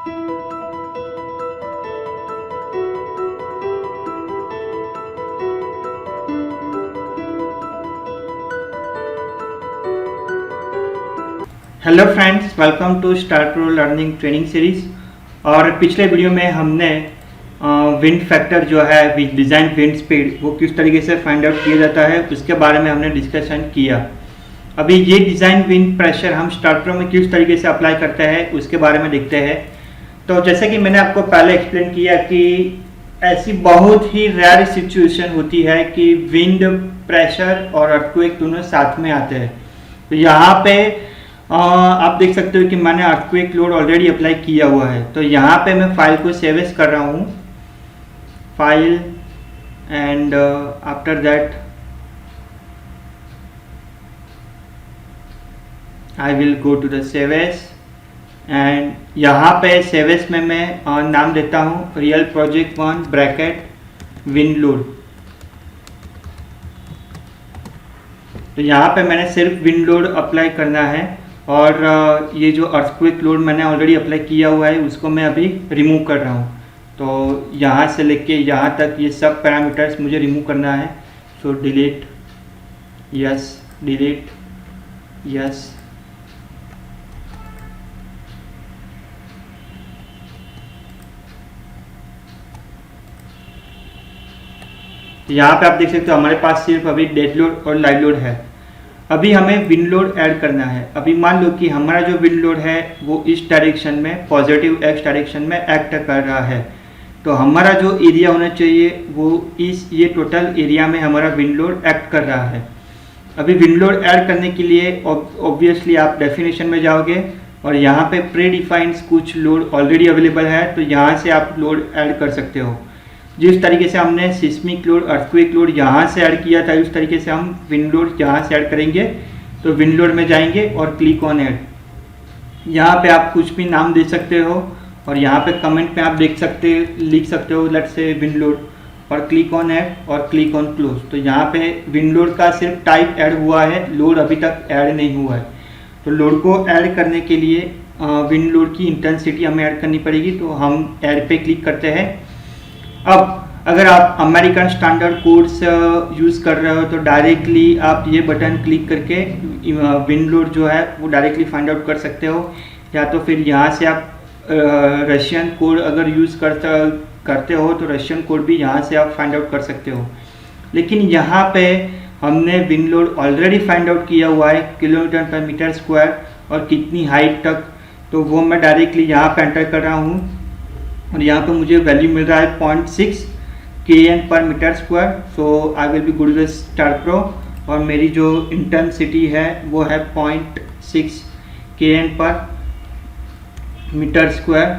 Hello friends, welcome to Star Pro learning training series. और पिछले video में हमने विंड फैक्टर जो है डिज़ाइन विंड स्पीड वो किस तरीके से फाइंड आउट किया जाता है उसके बारे में हमने डिस्कशन किया। अभी ये डिज़ाइन विंड प्रेशर हम स्टार प्रो में किस तरीके से अप्लाई करते हैं उसके बारे में देखते हैं। तो जैसे कि मैंने आपको पहले एक्सप्लेन किया कि ऐसी बहुत ही रेयर सिचुएशन होती है कि विंड प्रेशर और अर्थक्वेक दोनों साथ में आते हैं। तो यहाँ पे आप देख सकते हो कि मैंने अर्थक्वेक लोड ऑलरेडी अप्लाई किया हुआ है। तो यहाँ पे मैं फाइल को सेव एज कर रहा हूँ, file and after that I will go to the save as and यहाँ पे सेव एज में मैं नाम देता हूँ real project 1 bracket wind load. तो यहाँ पे मैंने सिर्फ विंड लोड अप्लाई करना है और ये जो अर्थक्वेक लोड मैंने ऑलरेडी अप्लाई किया हुआ है उसको मैं अभी रिमूव कर रहा हूँ। तो यहाँ से लेके यहाँ तक ये सब पैरामीटर्स मुझे रिमूव करना है। सो डिलीट, यस, डिलीट, यस। यहाँ पे आप देख सकते हो हमारे पास सिर्फ अभी डेड लोड और लाइव लोड है। अभी हमें विंड लोड ऐड करना है। अभी मान लो कि हमारा जो विंड लोड है वो इस डायरेक्शन में पॉजिटिव एक्स डायरेक्शन में एक्ट कर रहा है। तो हमारा जो एरिया होना चाहिए वो ये टोटल एरिया में हमारा विंड लोड एक्ट कर रहा है। अभी विंड लोड ऐड करने के लिए ऑब्वियसली आप डेफिनेशन में जाओगे और यहाँ पे प्री डिफाइंड कुछ लोड ऑलरेडी अवेलेबल है। तो यहाँ से आप लोड ऐड कर सकते हो। जिस तरीके से हमने सिस्मिक लोड, अर्थक्वेक लोड यहाँ से ऐड किया था उस तरीके से हम विंड लोड यहाँ से ऐड करेंगे। तो विंड लोड में जाएंगे और क्लिक ऑन ऐड। यहाँ पे आप कुछ भी नाम दे सकते हो और यहाँ पे कमेंट में आप लिख सकते हो लेट्स से विंड लोड और क्लिक ऑन ऐड और क्लिक ऑन क्लोज। तो यहाँ पे विंड लोड का सिर्फ टाइप ऐड हुआ है, लोड अभी तक ऐड नहीं हुआ है। तो लोड को ऐड करने के लिए विंड लोड की इंटेंसिटी हमें ऐड करनी पड़ेगी। तो हम ऐड पे क्लिक करते हैं। अब अगर आप अमेरिकन स्टैंडर्ड कोड्स यूज़ कर रहे हो तो डायरेक्टली आप ये बटन क्लिक करके विंड लोड जो है वो डायरेक्टली फाइंड आउट कर सकते हो, या तो फिर यहाँ से आप रशियन कोड अगर यूज़ करते हो तो रशियन कोड भी यहाँ से आप फाइंड आउट कर सकते हो। लेकिन यहाँ पे हमने wind load already find out किया हुआ है किलोमीटर पर मीटर स्क्वायर और कितनी हाइट तक। तो वो मैं डायरेक्टली यहाँ पे एंटर कर रहा हूँ और यहाँ पे मुझे वैल्यू मिल रहा है 0.6 kN पर metre square. So I will be good with Star Pro और मेरी जो इंटेंसिटी है वो है 0.6 kN पर मीटर स्क्वायर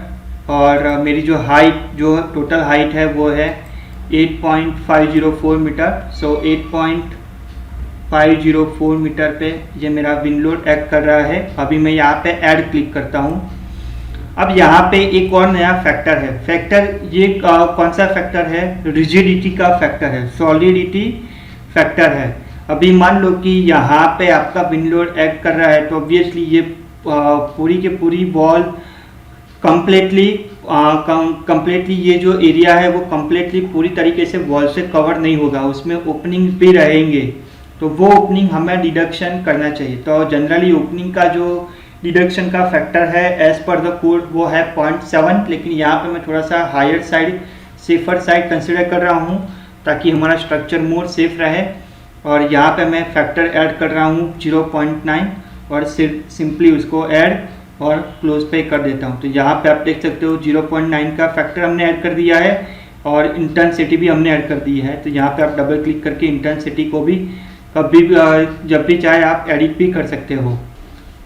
और मेरी जो हाइट, जो टोटल हाइट है वो है 8.504 मीटर। सो 8.504 मीटर पे ये मेरा विंड लोड एक्ट कर रहा है। अभी मैं यहाँ पे ऐड क्लिक करता हूँ। अब यहाँ पे एक और नया फैक्टर है। फैक्टर ये कौन सा फैक्टर है? रिजिडिटी का फैक्टर है, सॉलिडिटी फैक्टर है। अभी मान लो कि यहाँ पे आपका विंड लोड एक्ट कर रहा है तो ऑब्वियसली ये पूरी के पूरी वॉल कंप्लीटली ये जो एरिया है वो कंप्लीटली पूरी तरीके से वॉल से कवर नहीं होगा, उसमें ओपनिंग भी रहेंगे। तो वो ओपनिंग हमें डिडक्शन करना चाहिए। तो जनरली ओपनिंग का जो डिडक्शन का फैक्टर है एज पर द कोड वो है 0.7, लेकिन यहाँ पे मैं थोड़ा सा higher side, safer side consider कर रहा हूँ ताकि हमारा स्ट्रक्चर मोर सेफ रहे। और यहाँ पे मैं फैक्टर ऐड कर रहा हूँ 0.9 और सिंपली उसको ऐड और क्लोज पे कर देता हूँ। तो यहाँ पे आप देख सकते हो 0.9 का फैक्टर हमने ऐड कर दिया है और इंटेंसिटी भी हमने ऐड कर दी है। तो यहाँ पे आप डबल क्लिक करके इंटेंसिटी को भी कभी जब भी चाहे आप एडिट भी कर सकते हो।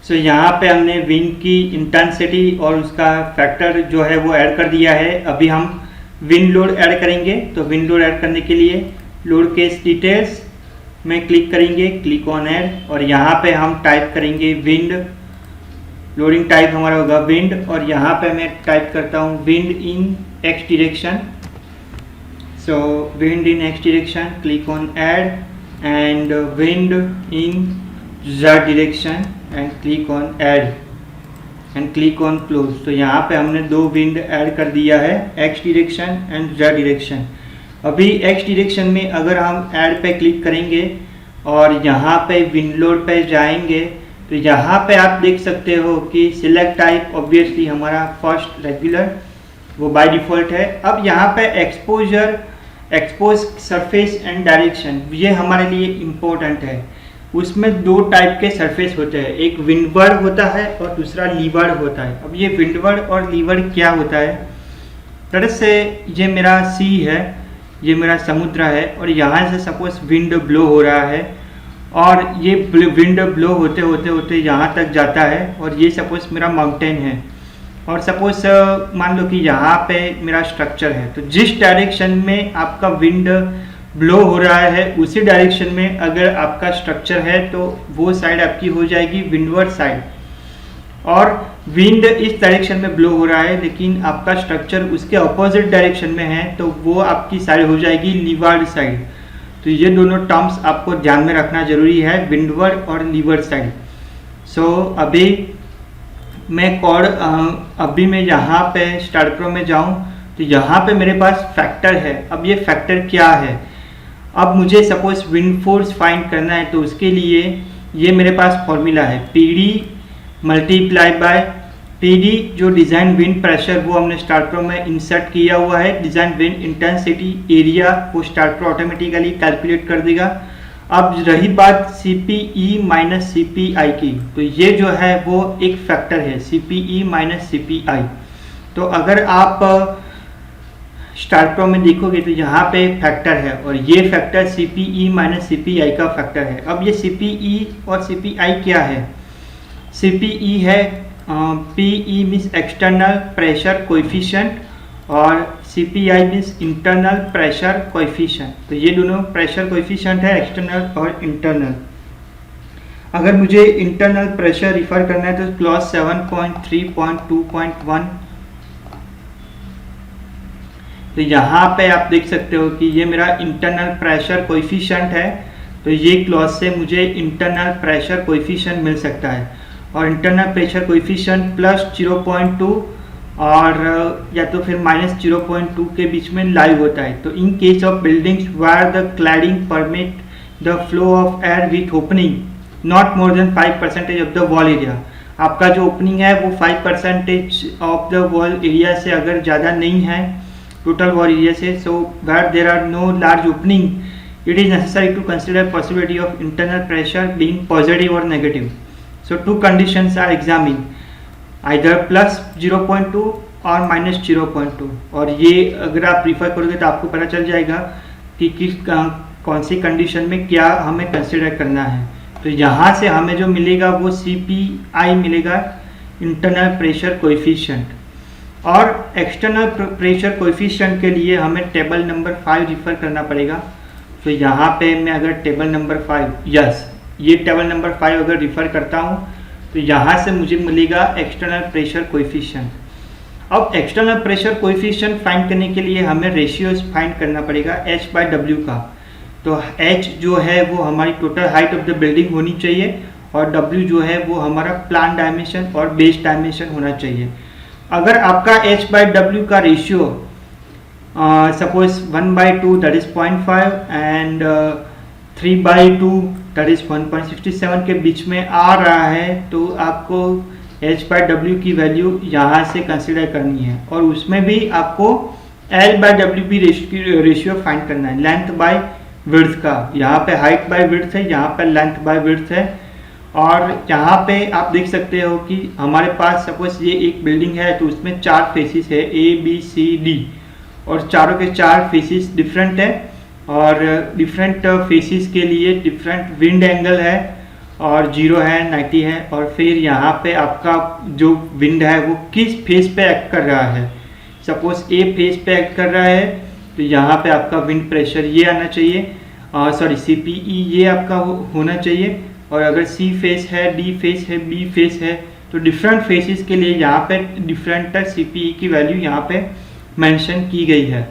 सो यहाँ पे हमने विंड की इंटेंसिटी और उसका फैक्टर जो है वो ऐड कर दिया है। अभी हम विंड लोड ऐड करेंगे। तो विंड लोड ऐड करने के लिए लोड केस डिटेल्स में क्लिक करेंगे, क्लिक ऑन ऐड और यहाँ पे हम टाइप करेंगे विंड। लोडिंग टाइप हमारा होगा विंड और यहाँ पे मैं टाइप करता हूँ wind in x direction. So wind in x direction, click on add and wind in Z direction and click on add and click on close. तो यहाँ पे हमने 2 विंड ऐड कर दिया है, x direction and Z direction. अभी x direction में अगर हम ऐड पे क्लिक करेंगे और यहाँ पे विंड लोड पे जाएंगे तो यहाँ पे आप देख सकते हो कि सिलेक्ट टाइप ऑब्वियसली हमारा फर्स्ट रेगुलर वो बाय डिफ़ॉल्ट है। अब यहाँ पे एक्सपोज सरफेस एंड डायरेक्शन ये हमारे लिए इम्पोर्टेंट है। उसमें 2 टाइप के सरफेस होते हैं, एक विंडवर्ड होता है और दूसरा लीवर्ड होता है। अब ये विंडवर्ड और लीवर्ड क्या होता है, तरह से ये मेरा सी है, ये मेरा समुद्र है और यहाँ से सपोज विंड ब्लो हो रहा है और ये विंड ब्लो होते होते होते यहाँ तक जाता है और ये सपोज मेरा माउंटेन है और सपोज मान लो कि यहाँ पे मेरा स्ट्रक्चर है। तो जिस डायरेक्शन में आपका विंड ब्लो हो रहा है उसी डायरेक्शन में अगर आपका स्ट्रक्चर है तो वो साइड आपकी हो जाएगी विंडवर्ड साइड, और विंड इस डायरेक्शन में ब्लो हो रहा है लेकिन आपका स्ट्रक्चर उसके अपोजिट डायरेक्शन में है तो वो आपकी साइड हो जाएगी लीवर्ड साइड। तो ये दोनों टर्म्स आपको ध्यान में रखना जरूरी है, विंडवर्ड और लीवर्ड साइड। सो अभी मैं यहाँ पे स्टार्ट प्रो में जाऊँ तो यहाँ पे मेरे पास फैक्टर है। अब ये फैक्टर क्या है, अब मुझे सपोज विंड फोर्स फाइंड करना है तो उसके लिए ये मेरे पास फॉर्मूला है PD मल्टीप्लाई बाय PD जो डिज़ाइन विंड प्रेशर वो हमने स्टार्ट प्रो में इंसर्ट किया हुआ है, डिज़ाइन विंड इंटेंसिटी एरिया वो स्टार्ट प्रो ऑटोमेटिकली कैलकुलेट कर देगा। अब रही बात CPE माइनस CPI की, तो ये जो है वो एक फैक्टर है CPE माइनस CPI। तो अगर आप स्टार्ट प्रो में देखोगे तो यहाँ पे फैक्टर है और ये फैक्टर CPE माइनस CPI का फैक्टर है। अब ये CPE और CPI क्या है, CPE है PE means external pressure coefficient और CPI means internal pressure coefficient. तो ये दोनों प्रेशर कोएफिशिएंट है, एक्सटर्नल और इंटरनल। अगर मुझे इंटरनल प्रेशर रिफर करना है तो क्लॉज 7.3.2.1। तो यहाँ पे आप देख सकते हो कि ये मेरा इंटरनल प्रेशर कोएफिशिएंट है, तो ये क्लॉज से मुझे इंटरनल प्रेशर कोएफिशिएंट मिल सकता है और इंटरनल प्रेशर कोएफिशिएंट प्लस 0.2 और या तो फिर माइनस 0.2 के बीच में लाई होता है। तो in case of buildings where the cladding permit the flow of air with opening not more than 5% of the wall area. आपका जो ओपनिंग है वो 5% ऑफ द वॉल एरिया से अगर ज़्यादा नहीं है टोटल वॉल एरिया से, so where there are no large opening it is necessary to consider possibility of internal pressure being positive और negative. So 2 conditions are examine, either plus 0.2 और minus 0.2। और ये अगर आप प्रीफर करोगे तो आपको पता चल जाएगा कि कौन सी कंडीशन में क्या हमें कंसिडर करना है। तो यहाँ से हमें जो मिलेगा वो CPI मिलेगा, इंटरनल प्रेशर कोएफिशिएंट। और एक्सटर्नल प्रेशर कोएफिशिएंट के लिए हमें टेबल नंबर 5 रिफर करना पड़ेगा। तो यहाँ पे मैं अगर टेबल नंबर 5 ये टेबल नंबर 5 अगर रिफर करता हूँ तो यहाँ से मुझे मिलेगा एक्सटर्नल प्रेशर कोएफिशिएंट। अब एक्सटर्नल प्रेशर कोएफिशिएंट फाइंड करने के लिए हमें रेशियोज फाइंड करना पड़ेगा H/W का। तो H जो है वो हमारी total height of the building होनी चाहिए और W जो है वो हमारा प्लान डायमेंशन और बेस डायमेंशन होना चाहिए। अगर आपका H/W का ratio suppose 1/2 that is 0.5 and 3/2 that is 1.67 के बीच में आ रहा है तो आपको H/W की वैल्यू यहाँ से कंसिडर करनी है और उसमें भी आपको L/W भी रेशियो फाइंड करना है, लेंथ बाय विड्थ का। यहाँ पे हाइट बाय विड्थ है, यहाँ पे लेंथ बाय विड्थ है। और यहाँ पे आप देख सकते हो कि हमारे पास सपोज ये एक बिल्डिंग है तो उसमें 4 फेसिस है ABCD और चारों के 4 फेसिस डिफरेंट है और डिफरेंट फेसिस के लिए डिफरेंट विंड एंगल है और 0 है 90 है। और फिर यहाँ पे आपका जो विंड है वो किस फेस पे एक्ट कर रहा है, सपोज A फेस पे एक्ट कर रहा है तो यहाँ पे आपका विंड प्रेशर ये आना चाहिए, CPE ये आपका होना चाहिए। और अगर C फेस है, D फेस है, B फेस है तो डिफरेंट फेसेस के लिए यहाँ पे डिफरेंट CPE की वैल्यू यहाँ पे मेंशन की गई है।